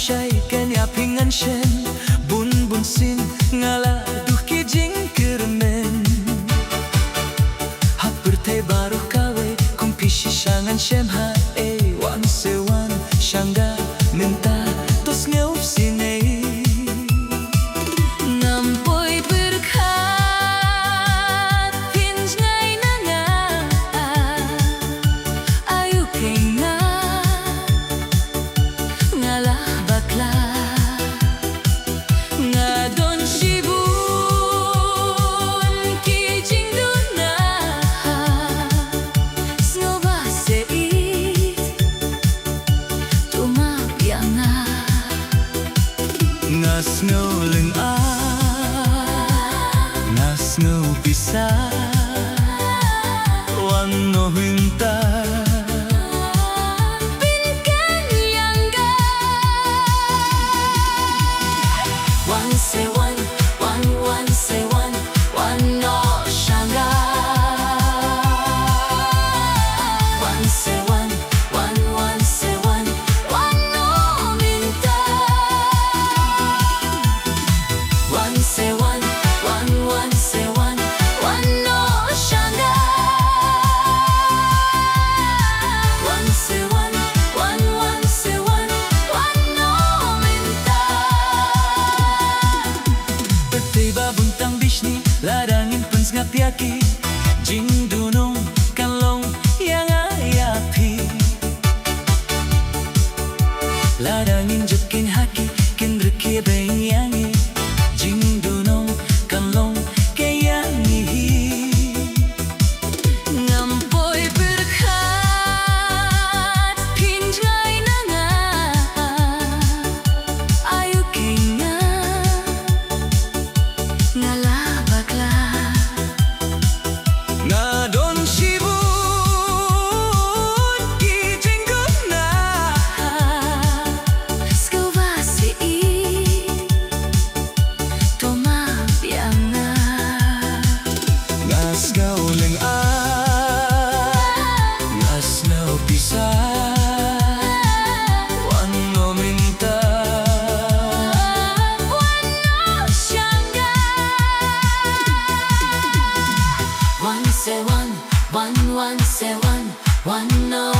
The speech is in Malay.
say kanya pingan shen bun bun sin ngala duh ki jing kermen hap berte baru kawe kum pishi shangan shem ha wan se wan shanga minta tos ngeu sinei nampoi berkat pinj ngai nanga ayu kenga ngala bakla ngadon shibun ki jingduna snova seit tuma pianga ngasno leng a ngasno bisa wan no hinta one say one say one no shanga one say one say one no minta one say one say one no shanga one say one say one no minta Tiba buntang bishni ladangin pun ngapiaki jing dunung kalong yang ayapi ladangin jetkin haki kin reki benyangi jing dunung kalong kayangi ngampoi berkat pinjai nanga ayu kenga ngala bakla ngadon shibun ki jingduna skova sei toma pianga ngasgau leng a ngasno bisa wan no minta wan no shanga one say one say one no